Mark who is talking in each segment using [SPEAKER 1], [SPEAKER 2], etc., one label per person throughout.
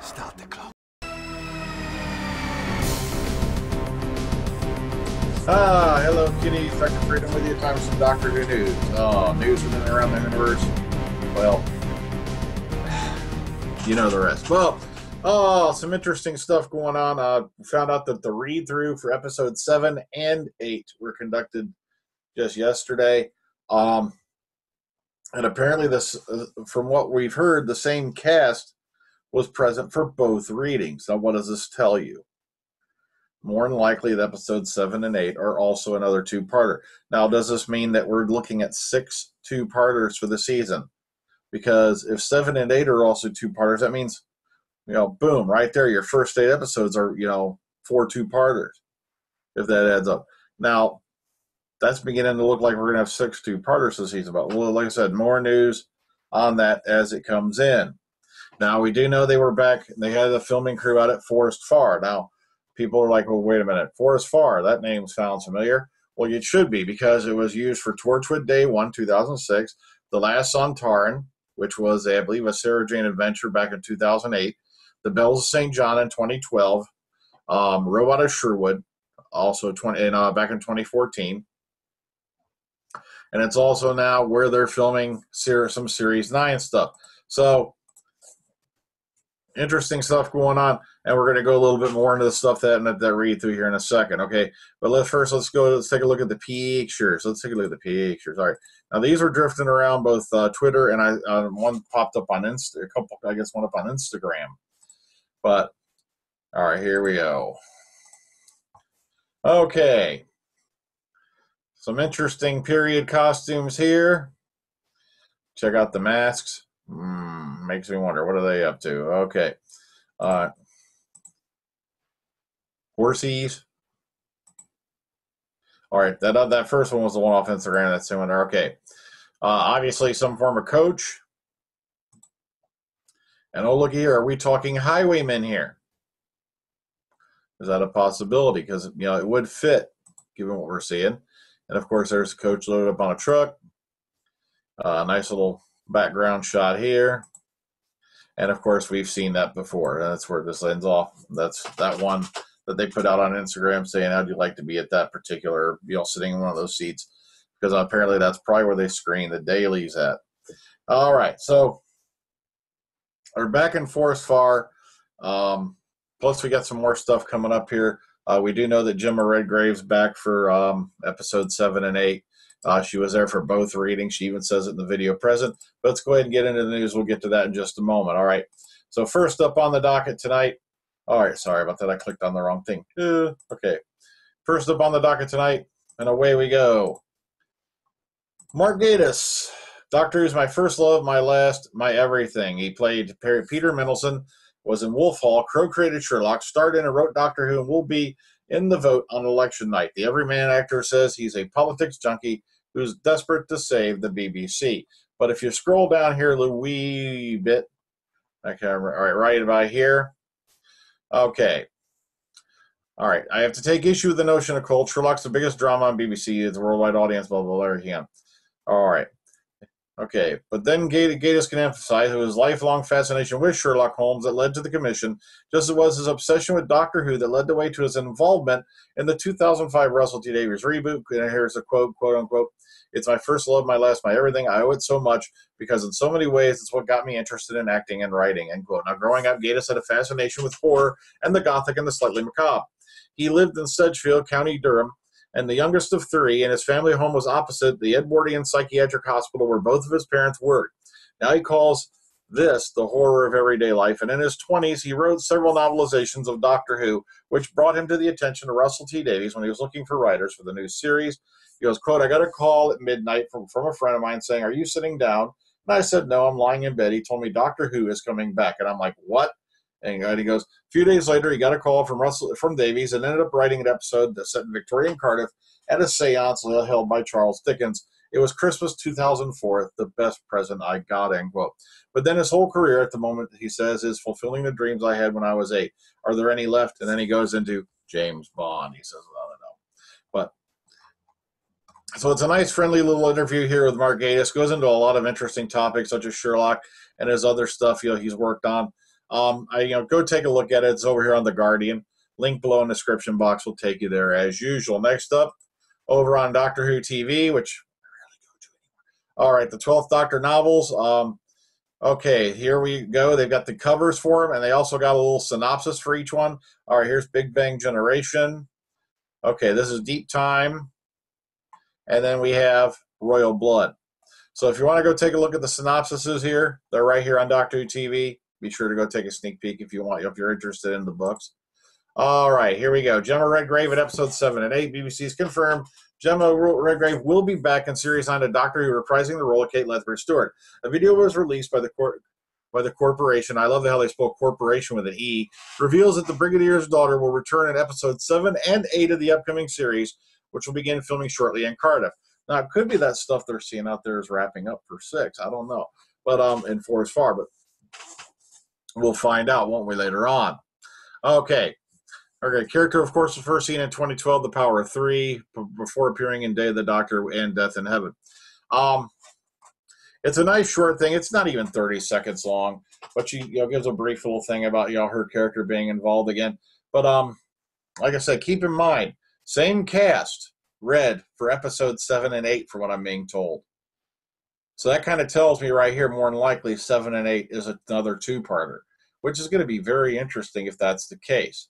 [SPEAKER 1] Start the clock.
[SPEAKER 2] Hello kitties, Dr. Freedom with you. Time for some Doctor Who news. News from in and around the universe. Well, you know the rest. Well, some interesting stuff going on. Found out that the read-through for episode 7 and 8 were conducted just yesterday. And apparently this, from what we've heard, the same cast was present for both readings. Now, what does this tell you? More than likely, that episodes 7 and 8 are also another two-parter. Now, does this mean that we're looking at 6 two-parters for the season? Because if 7 and 8 are also two-parters, that means, boom, right there, your first 8 episodes are, 4 two-parters, if that adds up. Now, that's beginning to look like we're going to have 6 two-parters this season. But, well, like I said, more news on that as it comes in. Now, we do know they were back. They had a filming crew out at Forest Far. Now, people are like, well, wait a minute. Forest Far, that name sounds familiar. Well, it should be, because it was used for Torchwood Day 1, 2006, The Last Sontaran, which was, I believe, a Sarah Jane adventure back in 2008, The Bells of St. John in 2012, Robot of Sherwood, also back in 2014. And it's also now where they're filming some Series 9 stuff. So, interesting stuff going on, and we're going to go a little bit more into the stuff that read through here in a second, okay? But let's take a look at the pictures. Let's take a look at the pictures. All right. Now, these were drifting around both Twitter and one popped up on one up on Instagram. But, all right, here we go. Okay. Some interesting period costumes here. Check out the masks. Makes me wonder, what are they up to? Okay. Horsies. All right, that first one was the one off Instagram. That's similar. Okay. Obviously, some form of coach. And oh, look here. Are we talking highwaymen here? Is that a possibility? Because, it would fit, given what we're seeing. And, of course, there's a coach loaded up on a truck. Nice little background shot here. And, of course, we've seen that before. That's where this ends off. That's that one that they put out on Instagram saying, how'd you like to be at that particular, sitting in one of those seats? Because apparently that's probably where they screen the dailies at. All right, so we're back in Forest Far. Plus, we got some more stuff coming up here. We do know that Jemma Redgrave's back for episode 7 and 8. She was there for both readings. She even says it in the video present. But let's go ahead and get into the news. We'll get to that in just a moment. All right. So first up on the docket tonight. All right. Sorry about that. I clicked on the wrong thing. Okay. First up on the docket tonight. And away we go. Mark Gatiss. Doctor Who's my first love, my last, my everything. He played Peter Mendelsohn, was in Wolf Hall, Crow created Sherlock, starred in and wrote Doctor Who, and will be in the vote on election night. The everyman actor says he's a politics junkie who's desperate to save the BBC. But if you scroll down here a wee bit, okay, all right, right about here. Okay. All right, I have to take issue with the notion of cold. Sherlock's the biggest drama on BBC. It's a worldwide audience, blah, blah, blah, again. All right. Okay, but then Gatiss can emphasize his lifelong fascination with Sherlock Holmes that led to the commission, just as it was his obsession with Doctor Who that led the way to his involvement in the 2005 Russell T Davies reboot. And here's a quote, quote unquote, "It's my first love, my last, my everything. I owe it so much because in so many ways it's what got me interested in acting and writing," end quote. Now, growing up, Gatiss had a fascination with horror and the gothic and the slightly macabre. He lived in Sedgefield, County Durham, and the youngest of 3, and his family home was opposite the Edwardian Psychiatric Hospital where both of his parents worked. Now he calls this the horror of everyday life, and in his 20s he wrote several novelizations of Doctor Who, which brought him to the attention of Russell T Davies when he was looking for writers for the new series. He goes, quote, "I got a call at midnight from a friend of mine saying, 'Are you sitting down?' And I said, 'No, I'm lying in bed.' He told me Doctor Who is coming back." And I'm like, "What?" And he goes, a few days later, he got a call from Davies and ended up writing an episode that's set in Victorian Cardiff at a seance held by Charles Dickens. It was Christmas 2004, the best present I got, end quote. But then his whole career at the moment, he says, is fulfilling the dreams I had when I was 8. Are there any left? And then he goes into James Bond. He says, well, I don't know. But so it's a nice, friendly little interview here with Mark Gatiss. Goes into a lot of interesting topics, such as Sherlock and his other stuff he's worked on. Go take a look at it. It's over here on The Guardian. Link below in the description box will take you there as usual. Next up, over on Doctor Who TV, which I rarely go to anymore. All right, the 12th Doctor novels. Okay, here we go. They've got the covers for them, and they also got a little synopsis for each one. All right, here's Big Bang Generation. Okay, this is Deep Time. And then we have Royal Blood. So if you want to go take a look at the synopsises here, they're right here on Doctor Who TV. Be sure to go take a sneak peek if you're interested in the books. All right, here we go. Jemma Redgrave at episode 7 and 8. BBC's confirmed Jemma Redgrave will be back in Series 9 of Doctor Who, reprising the role of Kate Lethbridge-Stewart. A video was released by the corporation. I love how they spell corporation with an E. Reveals that the Brigadier's daughter will return in episode 7 and 8 of the upcoming series, which will begin filming shortly in Cardiff. Now, it could be that stuff they're seeing out there is wrapping up for 6. I don't know. But and 4 is far, but we'll find out, won't we, later on? Okay. Okay, character, of course, was first seen in 2012, The Power of Three, before appearing in Day of the Doctor and Death in Heaven. It's a nice short thing. It's not even 30 seconds long, but she gives a brief little thing about her character being involved again. But like I said, keep in mind, same cast, Red, for episode 7 and 8, from what I'm being told. So that kind of tells me right here, more than likely, 7 and 8 is another two-parter, which is going to be very interesting if that's the case.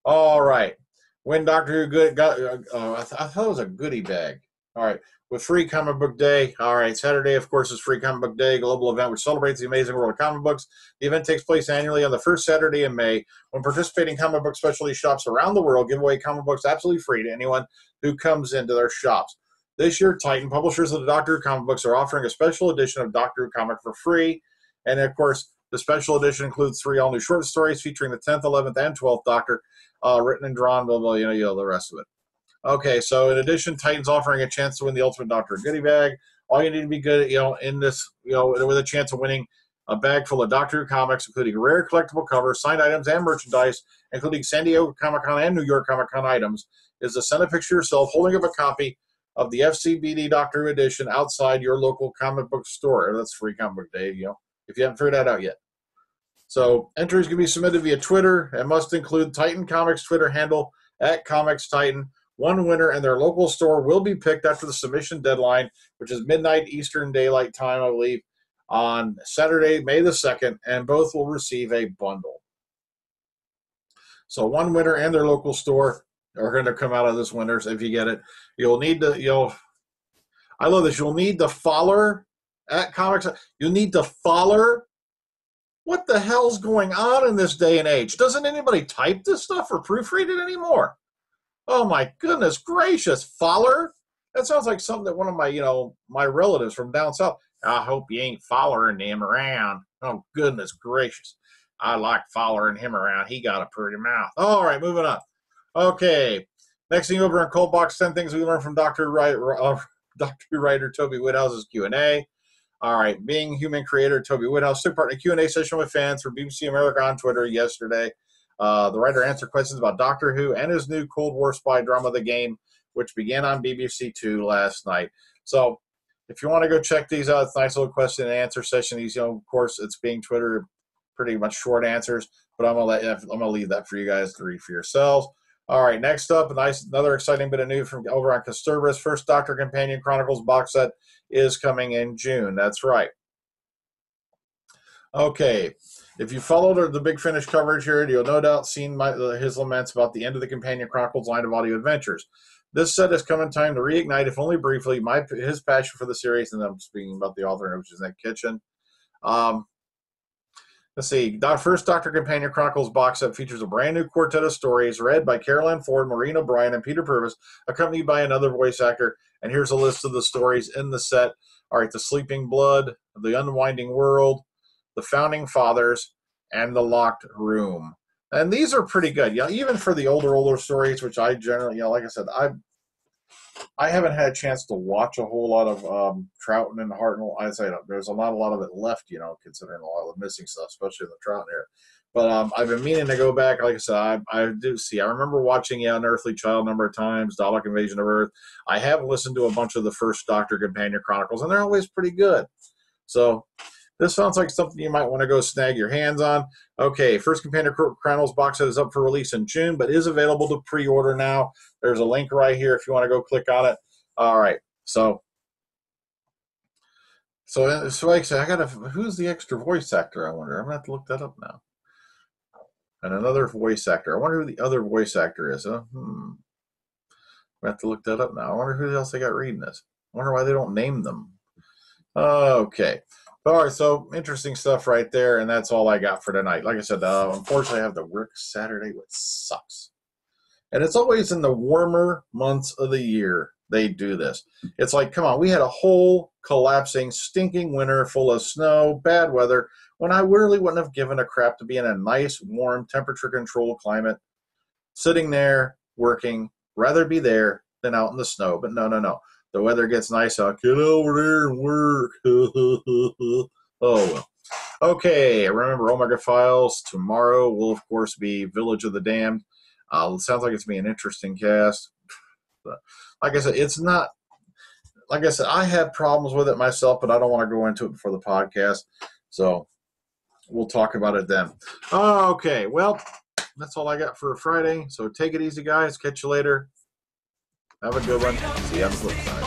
[SPEAKER 2] All right. When Doctor Who got, I thought it was a goodie bag. All right. With Free Comic Book Day. All right. Saturday, of course, is Free Comic Book Day, a global event which celebrates the amazing world of comic books. The event takes place annually on the first Saturday in May, when participating comic book specialty shops around the world give away comic books absolutely free to anyone who comes into their shops. This year, Titan, publishers of the Doctor Who comic books, are offering a special edition of Doctor Who comic for free. And, of course, the special edition includes 3 all-new short stories featuring the 10th, 11th, and 12th Doctor, written and drawn, blah, blah, the rest of it. Okay, so in addition, Titan's offering a chance to win the Ultimate Doctor goodie bag. All you need to be good, in this, with a chance of winning a bag full of Doctor Who comics, including rare collectible covers, signed items, and merchandise, including San Diego Comic-Con and New York Comic-Con items, is to send a picture of yourself holding up a copy of the FCBD Doctor Who edition outside your local comic book store. That's Free Comic Book Day, if you haven't figured that out yet. So entries can be submitted via Twitter and must include Titan Comics Twitter handle @ComicsTitan. One winner and their local store will be picked after the submission deadline, which is midnight Eastern Daylight Time, I believe, on Saturday, May the 2nd, and both will receive a bundle. So one winner and their local store are going to come out of this winners if you get it. You'll need to, I love this. You'll need to follow @Comics. You'll need to follow. What the hell's going on in this day and age? Doesn't anybody type this stuff or proofread it anymore? Oh my goodness gracious, Fowler? That sounds like something that one of my, my relatives from down south. I hope you ain't following him around. Oh goodness gracious. I like following him around. He got a pretty mouth. All right, moving on. Okay. Next thing over in Cold Box, 10 things we learned from Doctor Writer Toby Woodhouse's Q&A. All right, Being Human creator Toby Woodhouse took part in a Q&A session with fans for BBC America on Twitter yesterday. The writer answered questions about Doctor Who and his new Cold War spy drama, The Game, which began on BBC Two last night. So if you want to go check these out, it's a nice little question and answer session. These, of course, it's being Twitter, pretty much short answers, but I'm gonna leave that for you guys to read for yourselves. All right, next up, another exciting bit of news from over on Kasterba's First Doctor Companion Chronicles box set is coming in June. That's right. Okay, if you followed the Big Finish coverage here, you'll no doubt seen his laments about the end of the Companion Chronicles line of audio adventures. This set has come in time to reignite, if only briefly, his passion for the series, and I'm speaking about the author, which is Nick Kitchen. Let's see. First Doctor Companion Chronicles box set features a brand new quartet of stories read by Caroline Ford, Maureen O'Brien, and Peter Purvis, accompanied by another voice actor. And here's a list of the stories in the set. All right, The Sleeping Blood, The Unwinding World, The Founding Fathers, and The Locked Room. And these are pretty good. Even for the older stories, which I generally, like I said, I haven't had a chance to watch a whole lot of Troughton and Hartnell. I'd say there's not a lot of it left, considering a lot of the missing stuff, especially in the Troughton era. But I've been meaning to go back. Like I said, I do see. I remember watching Unearthly Child a number of times, Dalek Invasion of Earth. I have listened to a bunch of the First Doctor Companion Chronicles, and they're always pretty good. So This sounds like something you might want to go snag your hands on. Okay, First Companion Chronicles box set is up for release in June, but is available to pre-order now. There's a link right here if you want to go click on it. All right, so like I said, who's the extra voice actor? I wonder. I'm gonna have to look that up now. And another voice actor. I wonder who the other voice actor is. I have to look that up now. I wonder who else they got reading this. I wonder why they don't name them. Okay. All right, so interesting stuff right there, and that's all I got for tonight. Like I said, unfortunately, I have to work Saturday, which sucks. And it's always in the warmer months of the year they do this. It's like, come on, we had a whole collapsing, stinking winter full of snow, bad weather, when I really wouldn't have given a crap to be in a nice, warm, temperature-controlled climate, sitting there, working, rather be there than out in the snow. But no. The weather gets nice out. Get over there and work. Oh, well. Okay, remember Omega Files. Tomorrow will, of course, be Village of the Damned. It sounds like it's going to be an interesting cast. But like I said, it's not... Like I said, I have problems with it myself, but I don't want to go into it before the podcast. So we'll talk about it then. Okay, well, that's all I got for Friday. So take it easy, guys. Catch you later. Have a good one. See you on the flip side.